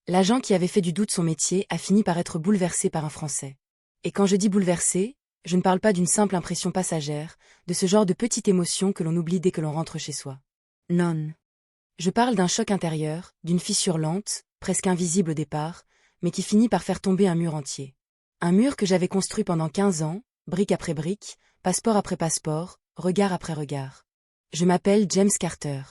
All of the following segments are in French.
L'agent qui avait fait du doute son métier a fini par être bouleversé par un Français. Et quand je dis bouleversé, je ne parle pas d'une simple impression passagère, de ce genre de petite émotion que l'on oublie dès que l'on rentre chez soi. Non. Je parle d'un choc intérieur, d'une fissure lente, presque invisible au départ, mais qui finit par faire tomber un mur entier. Un mur que j'avais construit pendant 15 ans, brique après brique, passeport après passeport, regard après regard. Je m'appelle James Carter.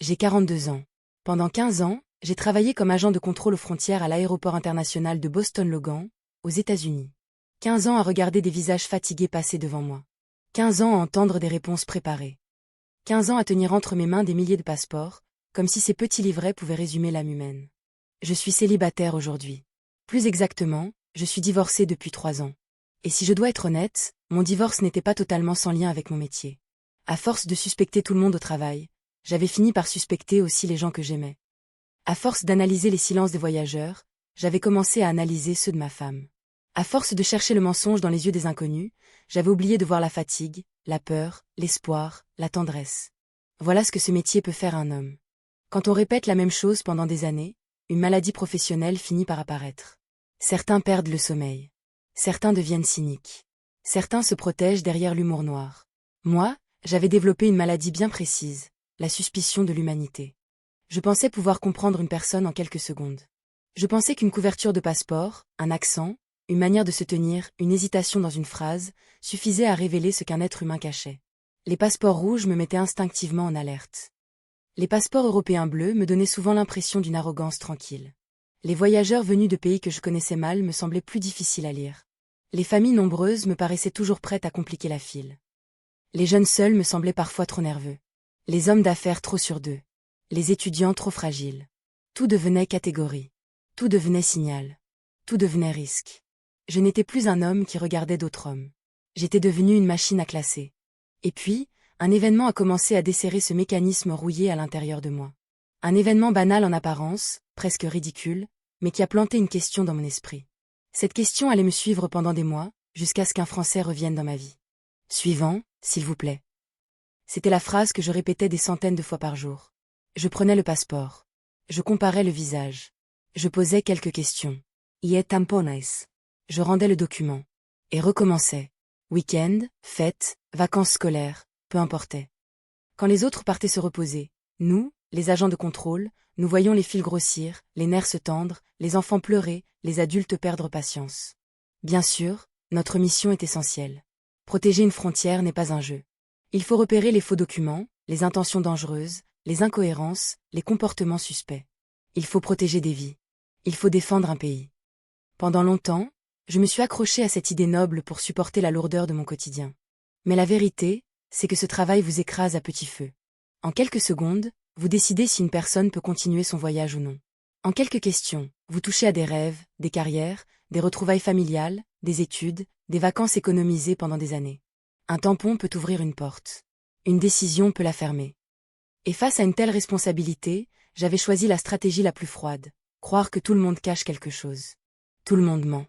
J'ai 42 ans. Pendant 15 ans, j'ai travaillé comme agent de contrôle aux frontières à l'aéroport international de Boston-Logan, aux États-Unis. 15 ans à regarder des visages fatigués passer devant moi. 15 ans à entendre des réponses préparées. 15 ans à tenir entre mes mains des milliers de passeports, comme si ces petits livrets pouvaient résumer l'âme humaine. Je suis célibataire aujourd'hui. Plus exactement, je suis divorcée depuis 3 ans. Et si je dois être honnête, mon divorce n'était pas totalement sans lien avec mon métier. À force de suspecter tout le monde au travail, j'avais fini par suspecter aussi les gens que j'aimais. À force d'analyser les silences des voyageurs, j'avais commencé à analyser ceux de ma femme. À force de chercher le mensonge dans les yeux des inconnus, j'avais oublié de voir la fatigue, la peur, l'espoir, la tendresse. Voilà ce que ce métier peut faire à un homme. Quand on répète la même chose pendant des années, une maladie professionnelle finit par apparaître. Certains perdent le sommeil. Certains deviennent cyniques. Certains se protègent derrière l'humour noir. Moi, j'avais développé une maladie bien précise, la suspicion de l'humanité. Je pensais pouvoir comprendre une personne en quelques secondes. Je pensais qu'une couverture de passeport, un accent, une manière de se tenir, une hésitation dans une phrase, suffisait à révéler ce qu'un être humain cachait. Les passeports rouges me mettaient instinctivement en alerte. Les passeports européens bleus me donnaient souvent l'impression d'une arrogance tranquille. Les voyageurs venus de pays que je connaissais mal me semblaient plus difficiles à lire. Les familles nombreuses me paraissaient toujours prêtes à compliquer la file. Les jeunes seuls me semblaient parfois trop nerveux. Les hommes d'affaires trop sûrs d'eux. Les étudiants trop fragiles. Tout devenait catégorie. Tout devenait signal. Tout devenait risque. Je n'étais plus un homme qui regardait d'autres hommes. J'étais devenu une machine à classer. Et puis, un événement a commencé à desserrer ce mécanisme rouillé à l'intérieur de moi. Un événement banal en apparence, presque ridicule, mais qui a planté une question dans mon esprit. Cette question allait me suivre pendant des mois, jusqu'à ce qu'un Français revienne dans ma vie. Suivant, s'il vous plaît. C'était la phrase que je répétais des centaines de fois par jour. Je prenais le passeport. Je comparais le visage. Je posais quelques questions. Y est tampones. Je rendais le document. Et recommençais. Week-end, fêtes, vacances scolaires, peu importait. Quand les autres partaient se reposer, nous, les agents de contrôle, nous voyions les fils grossir, les nerfs se tendre, les enfants pleurer, les adultes perdre patience. Bien sûr, notre mission est essentielle. Protéger une frontière n'est pas un jeu. Il faut repérer les faux documents, les intentions dangereuses, les incohérences, les comportements suspects. Il faut protéger des vies. Il faut défendre un pays. Pendant longtemps, je me suis accroché à cette idée noble pour supporter la lourdeur de mon quotidien. Mais la vérité, c'est que ce travail vous écrase à petit feu. En quelques secondes, vous décidez si une personne peut continuer son voyage ou non. En quelques questions, vous touchez à des rêves, des carrières, des retrouvailles familiales, des études, des vacances économisées pendant des années. Un tampon peut ouvrir une porte. Une décision peut la fermer. Et face à une telle responsabilité, j'avais choisi la stratégie la plus froide. Croire que tout le monde cache quelque chose. Tout le monde ment.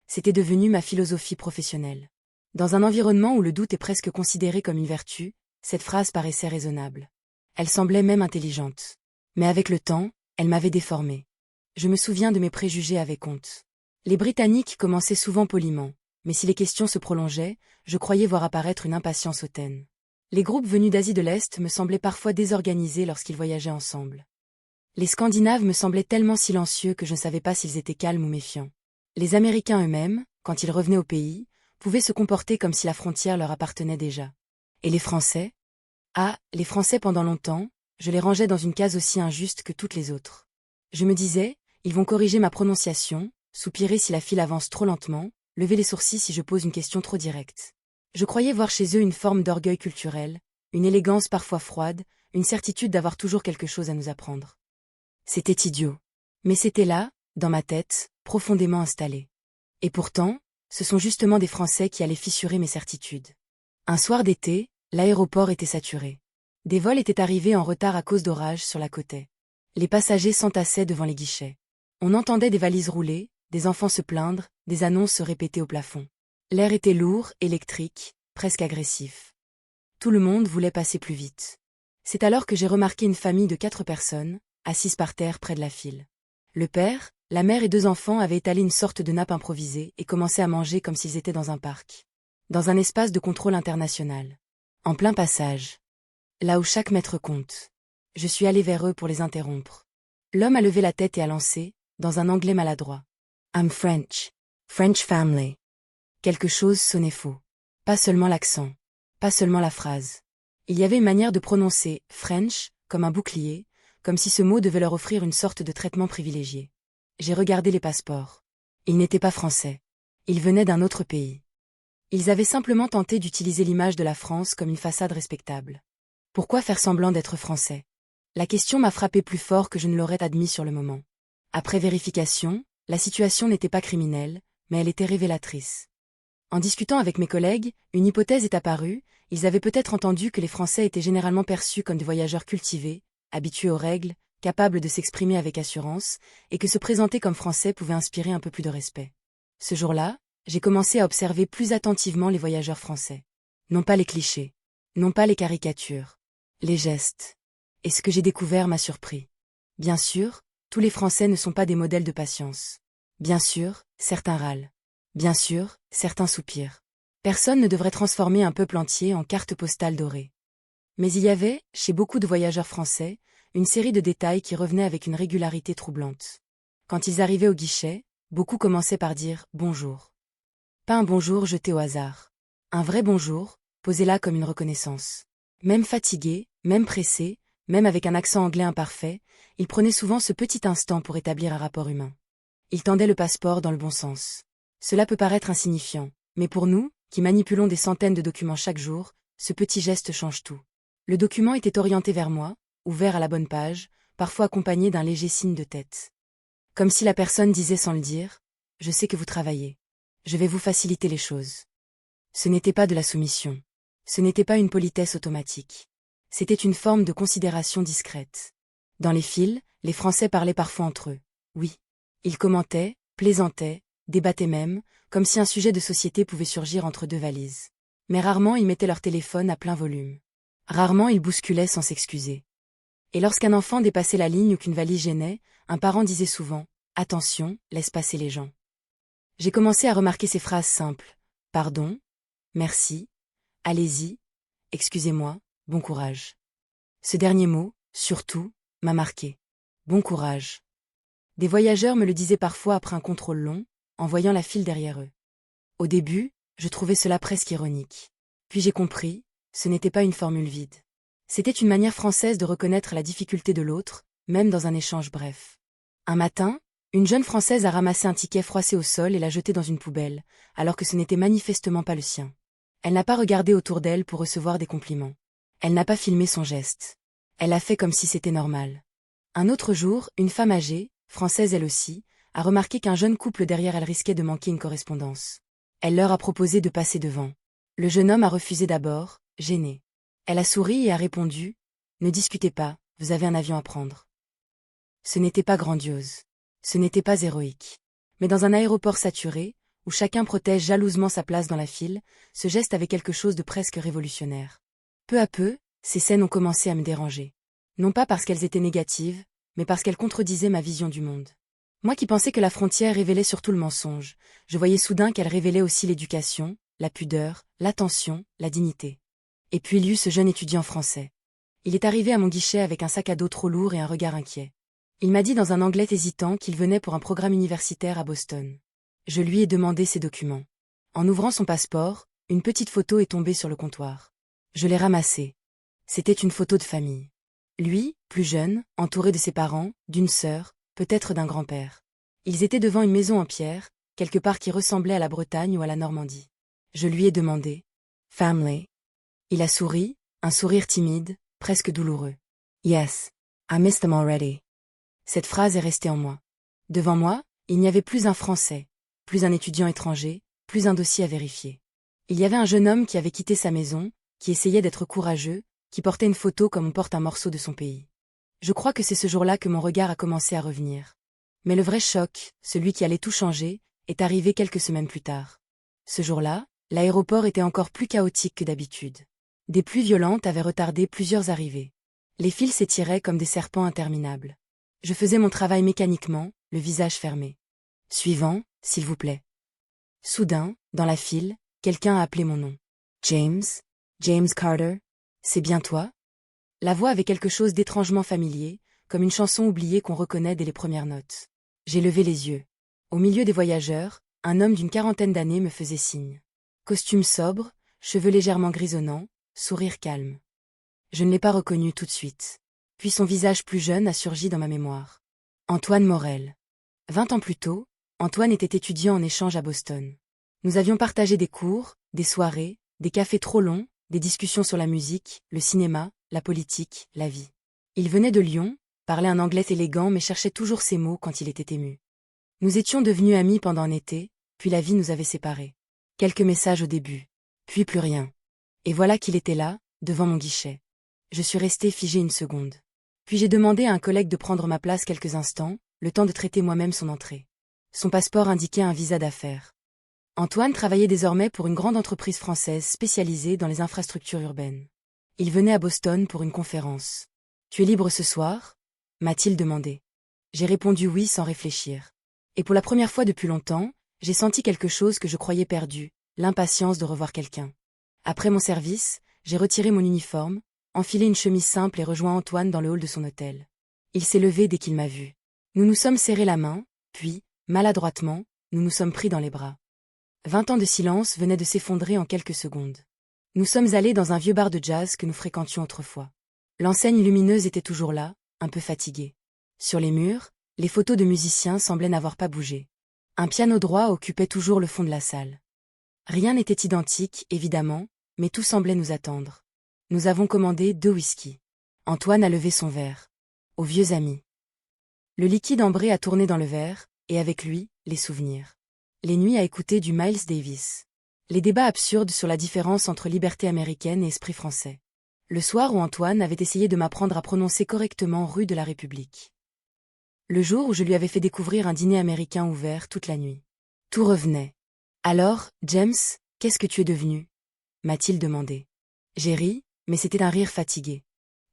C'était devenu ma philosophie professionnelle. Dans un environnement où le doute est presque considéré comme une vertu, cette phrase paraissait raisonnable. Elle semblait même intelligente. Mais avec le temps, elle m'avait déformée. Je me souviens de mes préjugés avec honte. Les Britanniques commençaient souvent poliment, mais si les questions se prolongeaient, je croyais voir apparaître une impatience hautaine. Les groupes venus d'Asie de l'Est me semblaient parfois désorganisés lorsqu'ils voyageaient ensemble. Les Scandinaves me semblaient tellement silencieux que je ne savais pas s'ils étaient calmes ou méfiants. Les Américains eux-mêmes, quand ils revenaient au pays, pouvaient se comporter comme si la frontière leur appartenait déjà. Et les Français? Ah, les Français pendant longtemps, je les rangeais dans une case aussi injuste que toutes les autres. Je me disais, ils vont corriger ma prononciation, soupirer si la file avance trop lentement, lever les sourcils si je pose une question trop directe. Je croyais voir chez eux une forme d'orgueil culturel, une élégance parfois froide, une certitude d'avoir toujours quelque chose à nous apprendre. C'était idiot. Mais c'était là, dans ma tête, profondément installé. Et pourtant, ce sont justement des Français qui allaient fissurer mes certitudes. Un soir d'été, l'aéroport était saturé. Des vols étaient arrivés en retard à cause d'orages sur la côte. Les passagers s'entassaient devant les guichets. On entendait des valises rouler, des enfants se plaindre, des annonces se répéter au plafond. L'air était lourd, électrique, presque agressif. Tout le monde voulait passer plus vite. C'est alors que j'ai remarqué une famille de 4 personnes, assises par terre près de la file. Le père, la mère et 2 enfants avaient étalé une sorte de nappe improvisée et commencé à manger comme s'ils étaient dans un parc. Dans un espace de contrôle international. En plein passage. Là où chaque mètre compte. Je suis allé vers eux pour les interrompre. L'homme a levé la tête et a lancé, dans un anglais maladroit. I'm French. French family. Quelque chose sonnait faux. Pas seulement l'accent. Pas seulement la phrase. Il y avait une manière de prononcer French comme un bouclier, comme si ce mot devait leur offrir une sorte de traitement privilégié. J'ai regardé les passeports. Ils n'étaient pas français. Ils venaient d'un autre pays. Ils avaient simplement tenté d'utiliser l'image de la France comme une façade respectable. Pourquoi faire semblant d'être français? La question m'a frappé plus fort que je ne l'aurais admis sur le moment. Après vérification, la situation n'était pas criminelle, mais elle était révélatrice. En discutant avec mes collègues, une hypothèse est apparue, ils avaient peut-être entendu que les Français étaient généralement perçus comme des voyageurs cultivés, habitués aux règles, capables de s'exprimer avec assurance, et que se présenter comme Français pouvait inspirer un peu plus de respect. Ce jour-là, j'ai commencé à observer plus attentivement les voyageurs français. Non pas les clichés, non pas les caricatures, les gestes. Et ce que j'ai découvert m'a surpris. Bien sûr, tous les Français ne sont pas des modèles de patience. Bien sûr, certains râlent. Bien sûr, certains soupirent. Personne ne devrait transformer un peuple entier en carte postale dorée. Mais il y avait, chez beaucoup de voyageurs français, une série de détails qui revenaient avec une régularité troublante. Quand ils arrivaient au guichet, beaucoup commençaient par dire « bonjour ». Pas un bonjour jeté au hasard. Un vrai bonjour, posé là comme une reconnaissance. Même fatigués, même pressés, même avec un accent anglais imparfait, ils prenaient souvent ce petit instant pour établir un rapport humain. Ils tendaient le passeport dans le bon sens. Cela peut paraître insignifiant, mais pour nous, qui manipulons des centaines de documents chaque jour, ce petit geste change tout. Le document était orienté vers moi, ouvert à la bonne page, parfois accompagné d'un léger signe de tête. Comme si la personne disait sans le dire, « Je sais que vous travaillez. Je vais vous faciliter les choses. » Ce n'était pas de la soumission. Ce n'était pas une politesse automatique. C'était une forme de considération discrète. Dans les fils, les Français parlaient parfois entre eux. Oui. Ils commentaient, plaisantaient, débattaient même, comme si un sujet de société pouvait surgir entre 2 valises. Mais rarement ils mettaient leur téléphone à plein volume. Rarement ils bousculaient sans s'excuser. Et lorsqu'un enfant dépassait la ligne ou qu'une valise gênait, un parent disait souvent « Attention, laisse passer les gens ». J'ai commencé à remarquer ces phrases simples. « Pardon »,« Merci »,« Allez-y »,« Excusez-moi »,« Bon courage ». Ce dernier mot, surtout, m'a marqué. Bon courage. Des voyageurs me le disaient parfois après un contrôle long, en voyant la file derrière eux. Au début, je trouvais cela presque ironique. Puis j'ai compris, ce n'était pas une formule vide. C'était une manière française de reconnaître la difficulté de l'autre, même dans un échange bref. Un matin, une jeune Française a ramassé un ticket froissé au sol et l'a jeté dans une poubelle, alors que ce n'était manifestement pas le sien. Elle n'a pas regardé autour d'elle pour recevoir des compliments. Elle n'a pas filmé son geste. Elle a fait comme si c'était normal. Un autre jour, une femme âgée, française elle aussi, a remarqué qu'un jeune couple derrière elle risquait de manquer une correspondance. Elle leur a proposé de passer devant. Le jeune homme a refusé d'abord, gêné. Elle a souri et a répondu « Ne discutez pas, vous avez un avion à prendre ». Ce n'était pas grandiose. Ce n'était pas héroïque. Mais dans un aéroport saturé, où chacun protège jalousement sa place dans la file, ce geste avait quelque chose de presque révolutionnaire. Peu à peu, ces scènes ont commencé à me déranger. Non pas parce qu'elles étaient négatives, mais parce qu'elles contredisaient ma vision du monde. Moi qui pensais que la frontière révélait surtout le mensonge, je voyais soudain qu'elle révélait aussi l'éducation, la pudeur, l'attention, la dignité. Et puis il y eut ce jeune étudiant français. Il est arrivé à mon guichet avec un sac à dos trop lourd et un regard inquiet. Il m'a dit dans un anglais hésitant qu'il venait pour un programme universitaire à Boston. Je lui ai demandé ses documents. En ouvrant son passeport, une petite photo est tombée sur le comptoir. Je l'ai ramassée. C'était une photo de famille. Lui, plus jeune, entouré de ses parents, d'une sœur, peut-être d'un grand-père. Ils étaient devant une maison en pierre, quelque part qui ressemblait à la Bretagne ou à la Normandie. Je lui ai demandé « Family ». Il a souri, un sourire timide, presque douloureux. « Yes, I miss them already ». Cette phrase est restée en moi. Devant moi, il n'y avait plus un Français, plus un étudiant étranger, plus un dossier à vérifier. Il y avait un jeune homme qui avait quitté sa maison, qui essayait d'être courageux, qui portait une photo comme on porte un morceau de son pays. Je crois que c'est ce jour-là que mon regard a commencé à revenir. Mais le vrai choc, celui qui allait tout changer, est arrivé quelques semaines plus tard. Ce jour-là, l'aéroport était encore plus chaotique que d'habitude. Des pluies violentes avaient retardé plusieurs arrivées. Les files s'étiraient comme des serpents interminables. Je faisais mon travail mécaniquement, le visage fermé. Suivant, s'il vous plaît. Soudain, dans la file, quelqu'un a appelé mon nom. James? James Carter? C'est bien toi? La voix avait quelque chose d'étrangement familier, comme une chanson oubliée qu'on reconnaît dès les premières notes. J'ai levé les yeux. Au milieu des voyageurs, un homme d'une quarantaine d'années me faisait signe. Costume sobre, cheveux légèrement grisonnants, sourire calme. Je ne l'ai pas reconnu tout de suite. Puis son visage plus jeune a surgi dans ma mémoire. Antoine Morel. 20 ans plus tôt, Antoine était étudiant en échange à Boston. Nous avions partagé des cours, des soirées, des cafés trop longs, des discussions sur la musique, le cinéma, la politique, la vie. Il venait de Lyon, parlait un anglais élégant mais cherchait toujours ses mots quand il était ému. Nous étions devenus amis pendant un été, puis la vie nous avait séparés. Quelques messages au début, puis plus rien. Et voilà qu'il était là, devant mon guichet. Je suis restée figée une seconde. Puis j'ai demandé à un collègue de prendre ma place quelques instants, le temps de traiter moi-même son entrée. Son passeport indiquait un visa d'affaires. Antoine travaillait désormais pour une grande entreprise française spécialisée dans les infrastructures urbaines. Il venait à Boston pour une conférence. « Tu es libre ce soir ?» m'a-t-il demandé. J'ai répondu oui sans réfléchir. Et pour la première fois depuis longtemps, j'ai senti quelque chose que je croyais perdu, l'impatience de revoir quelqu'un. Après mon service, j'ai retiré mon uniforme, enfilé une chemise simple et rejoint Antoine dans le hall de son hôtel. Il s'est levé dès qu'il m'a vu. Nous nous sommes serrés la main, puis, maladroitement, nous nous sommes pris dans les bras. 20 ans de silence venaient de s'effondrer en quelques secondes. Nous sommes allés dans un vieux bar de jazz que nous fréquentions autrefois. L'enseigne lumineuse était toujours là, un peu fatiguée. Sur les murs, les photos de musiciens semblaient n'avoir pas bougé. Un piano droit occupait toujours le fond de la salle. Rien n'était identique, évidemment, mais tout semblait nous attendre. Nous avons commandé 2 whisky. Antoine a levé son verre. Aux vieux amis. Le liquide ambré a tourné dans le verre, et avec lui, les souvenirs. Les nuits à écouter du Miles Davis. Les débats absurdes sur la différence entre liberté américaine et esprit français. Le soir où Antoine avait essayé de m'apprendre à prononcer correctement rue de la République. Le jour où je lui avais fait découvrir un dîner américain ouvert toute la nuit. Tout revenait. « Alors, James, qu'est-ce que tu es devenu ?» m'a-t-il demandé. J'ai ri, mais c'était un rire fatigué.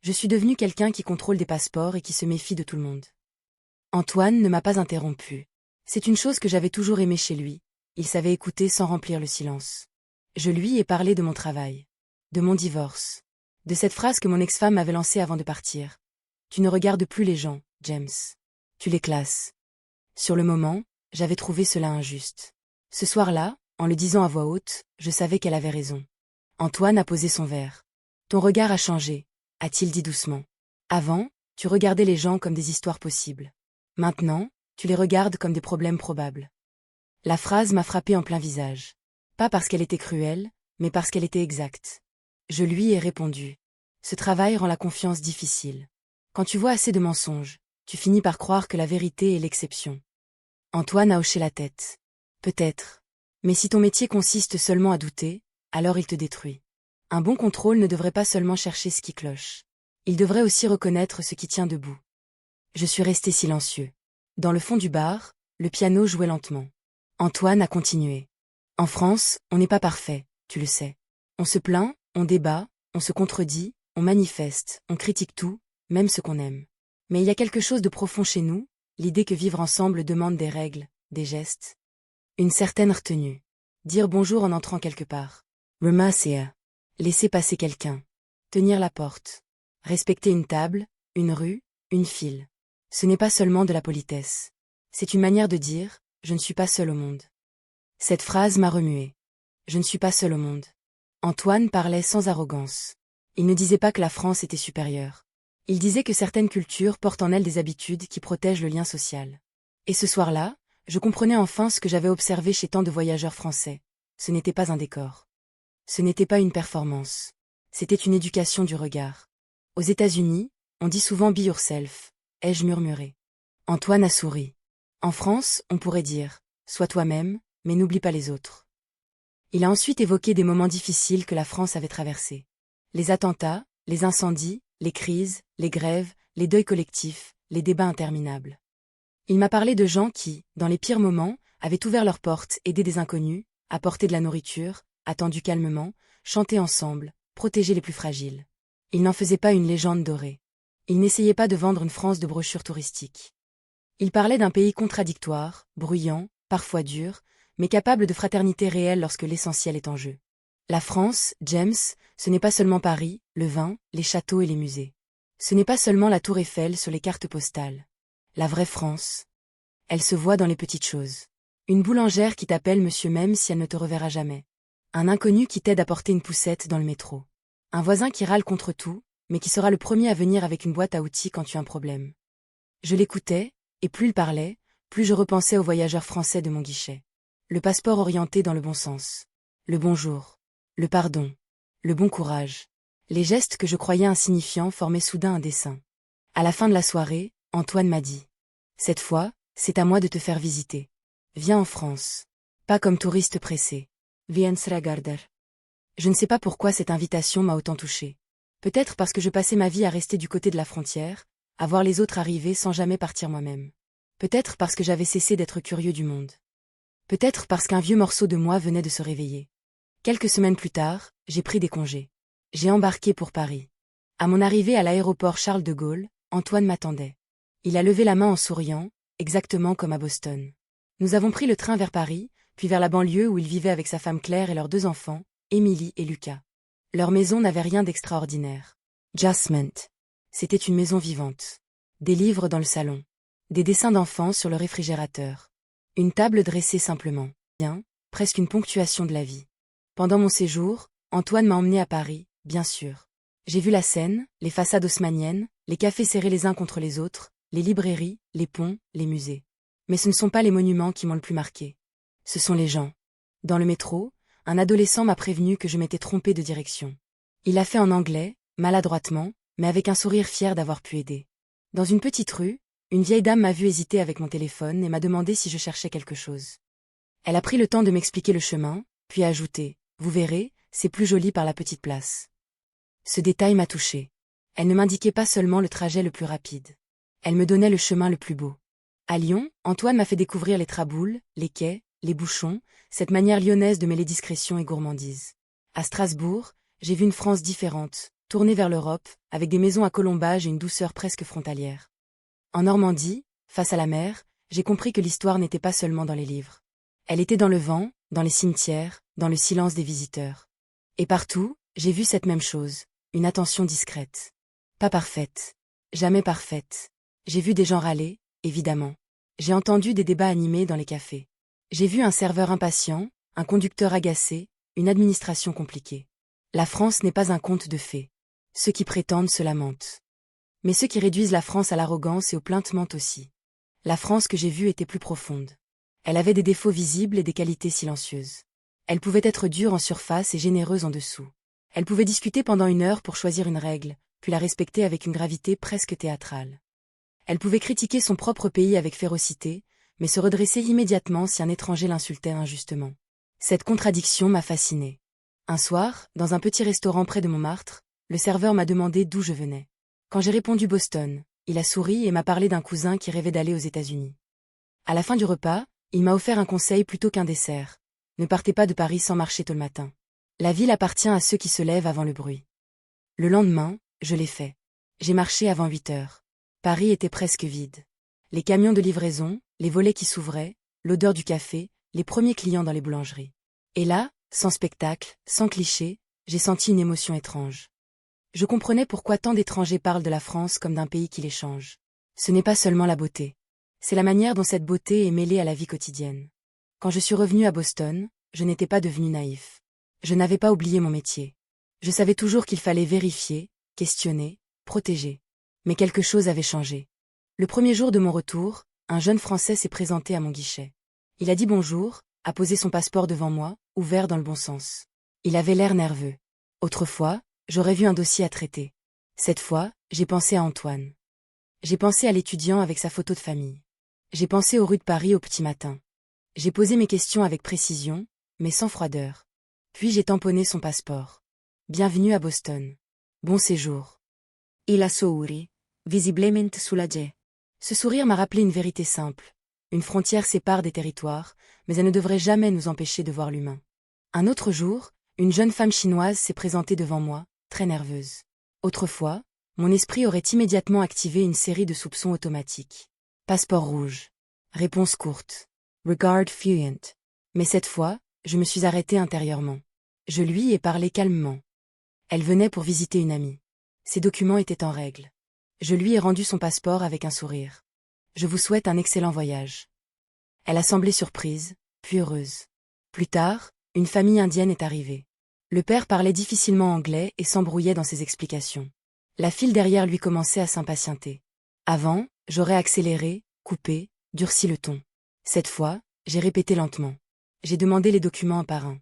Je suis devenu quelqu'un qui contrôle des passeports et qui se méfie de tout le monde. Antoine ne m'a pas interrompu. C'est une chose que j'avais toujours aimée chez lui. Il savait écouter sans remplir le silence. Je lui ai parlé de mon travail. De mon divorce. De cette phrase que mon ex-femme m'avait lancée avant de partir. « Tu ne regardes plus les gens, James. Tu les classes. » Sur le moment, j'avais trouvé cela injuste. Ce soir-là, en le disant à voix haute, je savais qu'elle avait raison. Antoine a posé son verre. « Ton regard a changé », a-t-il dit doucement. « Avant, tu regardais les gens comme des histoires possibles. Maintenant, tu les regardes comme des problèmes probables. » La phrase m'a frappé en plein visage. Pas parce qu'elle était cruelle, mais parce qu'elle était exacte. Je lui ai répondu. Ce travail rend la confiance difficile. Quand tu vois assez de mensonges, tu finis par croire que la vérité est l'exception. Antoine a hoché la tête. Peut-être. Mais si ton métier consiste seulement à douter, alors il te détruit. Un bon contrôle ne devrait pas seulement chercher ce qui cloche. Il devrait aussi reconnaître ce qui tient debout. Je suis resté silencieux. Dans le fond du bar, le piano jouait lentement. Antoine a continué. En France, on n'est pas parfait, tu le sais. On se plaint, on débat, on se contredit, on manifeste, on critique tout, même ce qu'on aime. Mais il y a quelque chose de profond chez nous, l'idée que vivre ensemble demande des règles, des gestes. Une certaine retenue. Dire bonjour en entrant quelque part. Remercier. Laisser passer quelqu'un. Tenir la porte. Respecter une table, une rue, une file. Ce n'est pas seulement de la politesse. C'est une manière de dire, je ne suis pas seul au monde. Cette phrase m'a remué. Je ne suis pas seul au monde. Antoine parlait sans arrogance. Il ne disait pas que la France était supérieure. Il disait que certaines cultures portent en elles des habitudes qui protègent le lien social. Et ce soir-là, je comprenais enfin ce que j'avais observé chez tant de voyageurs français. Ce n'était pas un décor. Ce n'était pas une performance. C'était une éducation du regard. Aux États-Unis, on dit souvent « be yourself », ai-je murmuré. Antoine a souri. En France, on pourrait dire « sois toi-même, mais n'oublie pas les autres ». Il a ensuite évoqué des moments difficiles que la France avait traversés. Les attentats, les incendies, les crises, les grèves, les deuils collectifs, les débats interminables. Il m'a parlé de gens qui, dans les pires moments, avaient ouvert leurs portes, aidé des inconnus, apporté de la nourriture, attendu calmement, chanté ensemble, protégé les plus fragiles. Il n'en faisait pas une légende dorée. Il n'essayait pas de vendre une France de brochures touristiques. Il parlait d'un pays contradictoire, bruyant, parfois dur, mais capable de fraternité réelle lorsque l'essentiel est en jeu. La France, James, ce n'est pas seulement Paris, le vin, les châteaux et les musées. Ce n'est pas seulement la tour Eiffel sur les cartes postales. La vraie France, elle se voit dans les petites choses. Une boulangère qui t'appelle monsieur même si elle ne te reverra jamais. Un inconnu qui t'aide à porter une poussette dans le métro. Un voisin qui râle contre tout, mais qui sera le premier à venir avec une boîte à outils quand tu as un problème. Je l'écoutais, et plus il parlait, plus je repensais aux voyageurs français de mon guichet. Le passeport orienté dans le bon sens. Le bonjour. Le pardon. Le bon courage. Les gestes que je croyais insignifiants formaient soudain un dessin. À la fin de la soirée, Antoine m'a dit. Cette fois, c'est à moi de te faire visiter. Viens en France. Pas comme touriste pressé. Viens regarder. Je ne sais pas pourquoi cette invitation m'a autant touchée. Peut-être parce que je passais ma vie à rester du côté de la frontière, à voir les autres arriver sans jamais partir moi-même. Peut-être parce que j'avais cessé d'être curieux du monde. Peut-être parce qu'un vieux morceau de moi venait de se réveiller. Quelques semaines plus tard, j'ai pris des congés. J'ai embarqué pour Paris. À mon arrivée à l'aéroport Charles de Gaulle, Antoine m'attendait. Il a levé la main en souriant, exactement comme à Boston. Nous avons pris le train vers Paris, puis vers la banlieue où il vivait avec sa femme Claire et leurs 2 enfants, Émilie et Lucas. Leur maison n'avait rien d'extraordinaire. Jasmine. C'était une maison vivante. Des livres dans le salon. Des dessins d'enfants sur le réfrigérateur. Une table dressée simplement. Bien, presque une ponctuation de la vie. Pendant mon séjour, Antoine m'a emmené à Paris, bien sûr. J'ai vu la Seine, les façades haussmanniennes, les cafés serrés les uns contre les autres, les librairies, les ponts, les musées. Mais ce ne sont pas les monuments qui m'ont le plus marqué. Ce sont les gens. Dans le métro, un adolescent m'a prévenu que je m'étais trompé de direction. Il l'a fait en anglais, maladroitement, mais avec un sourire fier d'avoir pu aider. Dans une petite rue, une vieille dame m'a vu hésiter avec mon téléphone et m'a demandé si je cherchais quelque chose. Elle a pris le temps de m'expliquer le chemin, puis a ajouté « Vous verrez, c'est plus joli par la petite place ». Ce détail m'a touché. Elle ne m'indiquait pas seulement le trajet le plus rapide. Elle me donnait le chemin le plus beau. À Lyon, Antoine m'a fait découvrir les traboules, les quais, les bouchons, cette manière lyonnaise de mêler discrétion et gourmandise. À Strasbourg, j'ai vu une France différente, tournée vers l'Europe, avec des maisons à colombages et une douceur presque frontalière. En Normandie, face à la mer, j'ai compris que l'histoire n'était pas seulement dans les livres. Elle était dans le vent, dans les cimetières, dans le silence des visiteurs. Et partout, j'ai vu cette même chose, une attention discrète. Pas parfaite. Jamais parfaite. J'ai vu des gens râler, évidemment. J'ai entendu des débats animés dans les cafés. J'ai vu un serveur impatient, un conducteur agacé, une administration compliquée. La France n'est pas un conte de fées. Ceux qui prétendent se lamentent. Mais ceux qui réduisent la France à l'arrogance et aux plaintes mentent aussi. La France que j'ai vue était plus profonde. Elle avait des défauts visibles et des qualités silencieuses. Elle pouvait être dure en surface et généreuse en dessous. Elle pouvait discuter pendant 1 heure pour choisir une règle, puis la respecter avec une gravité presque théâtrale. Elle pouvait critiquer son propre pays avec férocité, mais se redresser immédiatement si un étranger l'insultait injustement. Cette contradiction m'a fascinée. Un soir, dans un petit restaurant près de Montmartre, le serveur m'a demandé d'où je venais. Quand j'ai répondu Boston, il a souri et m'a parlé d'un cousin qui rêvait d'aller aux États-Unis. À la fin du repas, il m'a offert un conseil plutôt qu'un dessert. Ne partez pas de Paris sans marcher tôt le matin. La ville appartient à ceux qui se lèvent avant le bruit. Le lendemain, je l'ai fait. J'ai marché avant 8 heures. Paris était presque vide. Les camions de livraison, les volets qui s'ouvraient, l'odeur du café, les premiers clients dans les boulangeries. Et là, sans spectacle, sans cliché, j'ai senti une émotion étrange. Je comprenais pourquoi tant d'étrangers parlent de la France comme d'un pays qui les change. Ce n'est pas seulement la beauté. C'est la manière dont cette beauté est mêlée à la vie quotidienne. Quand je suis revenu à Boston, je n'étais pas devenu naïf. Je n'avais pas oublié mon métier. Je savais toujours qu'il fallait vérifier, questionner, protéger. Mais quelque chose avait changé. Le premier jour de mon retour, un jeune Français s'est présenté à mon guichet. Il a dit bonjour, a posé son passeport devant moi, ouvert dans le bon sens. Il avait l'air nerveux. Autrefois, j'aurais vu un dossier à traiter. Cette fois, j'ai pensé à Antoine. J'ai pensé à l'étudiant avec sa photo de famille. J'ai pensé aux rues de Paris au petit matin. J'ai posé mes questions avec précision, mais sans froideur. Puis j'ai tamponné son passeport. Bienvenue à Boston. Bon séjour. Il a souri, visiblement soulagé. Ce sourire m'a rappelé une vérité simple. Une frontière sépare des territoires, mais elle ne devrait jamais nous empêcher de voir l'humain. Un autre jour, une jeune femme chinoise s'est présentée devant moi, très nerveuse. Autrefois, Mon esprit aurait immédiatement activé une série de soupçons automatiques. Passeport rouge. Réponse courte. Regard fluent. Mais cette fois, je me suis arrêtée intérieurement. Je lui ai parlé calmement. Elle venait pour visiter une amie. Ses documents étaient en règle. Je lui ai rendu son passeport avec un sourire. Je vous souhaite un excellent voyage. Elle a semblé surprise, puis heureuse. Plus tard, une famille indienne est arrivée. Le père parlait difficilement anglais et s'embrouillait dans ses explications. La file derrière lui commençait à s'impatienter. Avant, j'aurais accéléré, coupé, durci le ton. Cette fois, j'ai répété lentement. J'ai demandé les documents un par un.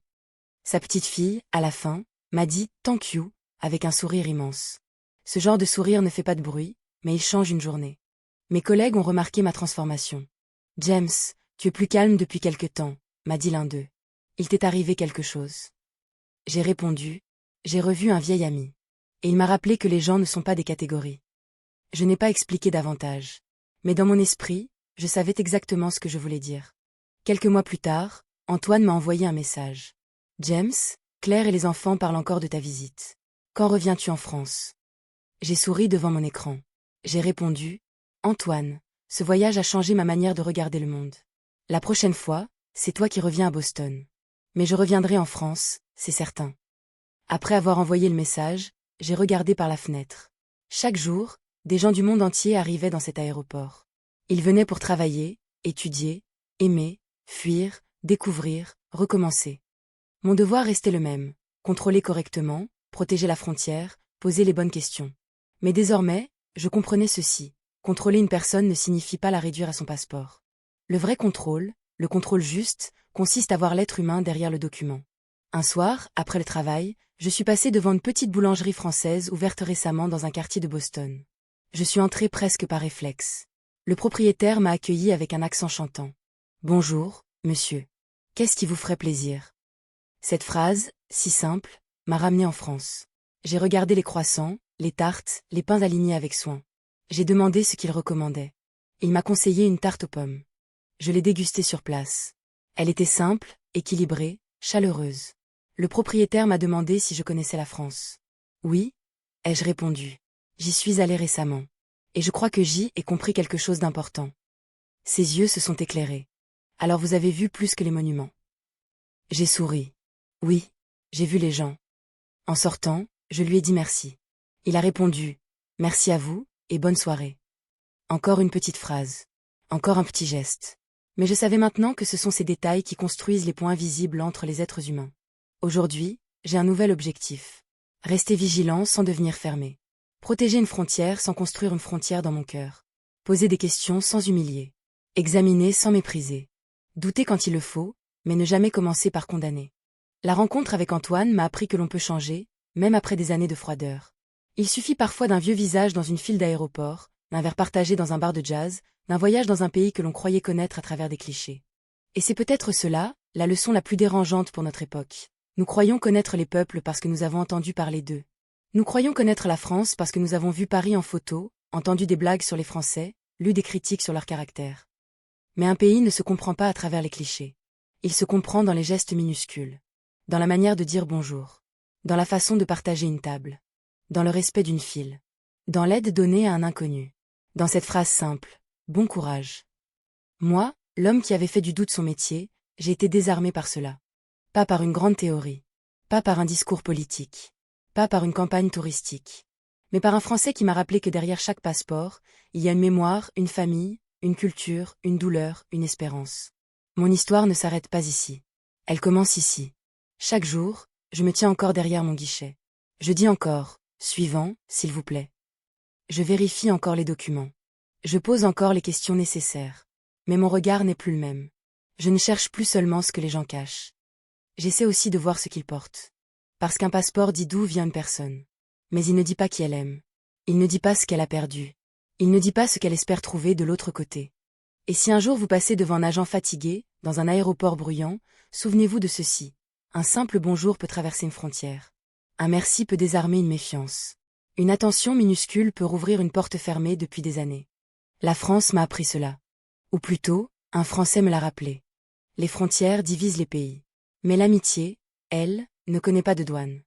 Sa petite fille, à la fin, m'a dit « thank you » avec un sourire immense. Ce genre de sourire ne fait pas de bruit, mais il change une journée. Mes collègues ont remarqué ma transformation. « James, tu es plus calme depuis quelque temps », m'a dit l'un d'eux. « Il t'est arrivé quelque chose ?» J'ai répondu « J'ai revu un vieil ami. » Et il m'a rappelé que les gens ne sont pas des catégories. Je n'ai pas expliqué davantage. Mais dans mon esprit, je savais exactement ce que je voulais dire. Quelques mois plus tard, Antoine m'a envoyé un message. « James, Claire et les enfants parlent encore de ta visite. Quand reviens-tu en France ?» J'ai souri devant mon écran. J'ai répondu « Antoine, ce voyage a changé ma manière de regarder le monde. La prochaine fois, c'est toi qui reviens à Boston. Mais je reviendrai en France, c'est certain. » Après avoir envoyé le message, j'ai regardé par la fenêtre. Chaque jour, des gens du monde entier arrivaient dans cet aéroport. Ils venaient pour travailler, étudier, aimer, fuir, découvrir, recommencer. Mon devoir restait le même, contrôler correctement, protéger la frontière, poser les bonnes questions. Mais désormais, je comprenais ceci. Contrôler une personne ne signifie pas la réduire à son passeport. Le vrai contrôle, le contrôle juste, consiste à voir l'être humain derrière le document. Un soir, après le travail, je suis passé devant une petite boulangerie française ouverte récemment dans un quartier de Boston. Je suis entré presque par réflexe. Le propriétaire m'a accueilli avec un accent chantant. « Bonjour, monsieur. Qu'est-ce qui vous ferait plaisir ?» Cette phrase, si simple, m'a ramené en France. J'ai regardé les croissants, les tartes, les pains alignés avec soin. J'ai demandé ce qu'il recommandait. Il m'a conseillé une tarte aux pommes. Je l'ai dégustée sur place. Elle était simple, équilibrée, chaleureuse. Le propriétaire m'a demandé si je connaissais la France. Oui, ai-je répondu. J'y suis allé récemment. Et je crois que j'y ai compris quelque chose d'important. Ses yeux se sont éclairés. Alors vous avez vu plus que les monuments. J'ai souri. Oui, j'ai vu les gens. En sortant, je lui ai dit merci. Il a répondu, merci à vous, et bonne soirée. Encore une petite phrase. Encore un petit geste. Mais je savais maintenant que ce sont ces détails qui construisent les points invisibles entre les êtres humains. Aujourd'hui, j'ai un nouvel objectif. Rester vigilant sans devenir fermé. Protéger une frontière sans construire une frontière dans mon cœur. Poser des questions sans humilier. Examiner sans mépriser. Douter quand il le faut, mais ne jamais commencer par condamner. La rencontre avec Antoine m'a appris que l'on peut changer, même après des années de froideur. Il suffit parfois d'un vieux visage dans une file d'aéroport, d'un verre partagé dans un bar de jazz, d'un voyage dans un pays que l'on croyait connaître à travers des clichés. Et c'est peut-être cela, la leçon la plus dérangeante pour notre époque. Nous croyons connaître les peuples parce que nous avons entendu parler d'eux. Nous croyons connaître la France parce que nous avons vu Paris en photo, entendu des blagues sur les Français, lu des critiques sur leur caractère. Mais un pays ne se comprend pas à travers les clichés. Il se comprend dans les gestes minuscules. Dans la manière de dire bonjour. Dans la façon de partager une table. Dans le respect d'une file. Dans l'aide donnée à un inconnu. Dans cette phrase simple, bon courage. Moi, l'homme qui avait fait du doute son métier, j'ai été désarmé par cela. Pas par une grande théorie. Pas par un discours politique. Pas par une campagne touristique. Mais par un Français qui m'a rappelé que derrière chaque passeport, il y a une mémoire, une famille, une culture, une douleur, une espérance. Mon histoire ne s'arrête pas ici. Elle commence ici. Chaque jour, je me tiens encore derrière mon guichet. Je dis encore, suivant, s'il vous plaît. Je vérifie encore les documents. Je pose encore les questions nécessaires. Mais mon regard n'est plus le même. Je ne cherche plus seulement ce que les gens cachent. J'essaie aussi de voir ce qu'ils portent. Parce qu'un passeport dit d'où vient une personne. Mais il ne dit pas qui elle aime. Il ne dit pas ce qu'elle a perdu. Il ne dit pas ce qu'elle espère trouver de l'autre côté. Et si un jour vous passez devant un agent fatigué, dans un aéroport bruyant, souvenez-vous de ceci. Un simple bonjour peut traverser une frontière. Un merci peut désarmer une méfiance. Une attention minuscule peut rouvrir une porte fermée depuis des années. La France m'a appris cela. Ou plutôt, un Français me l'a rappelé. Les frontières divisent les pays. Mais l'amitié, elle, ne connaît pas de douane.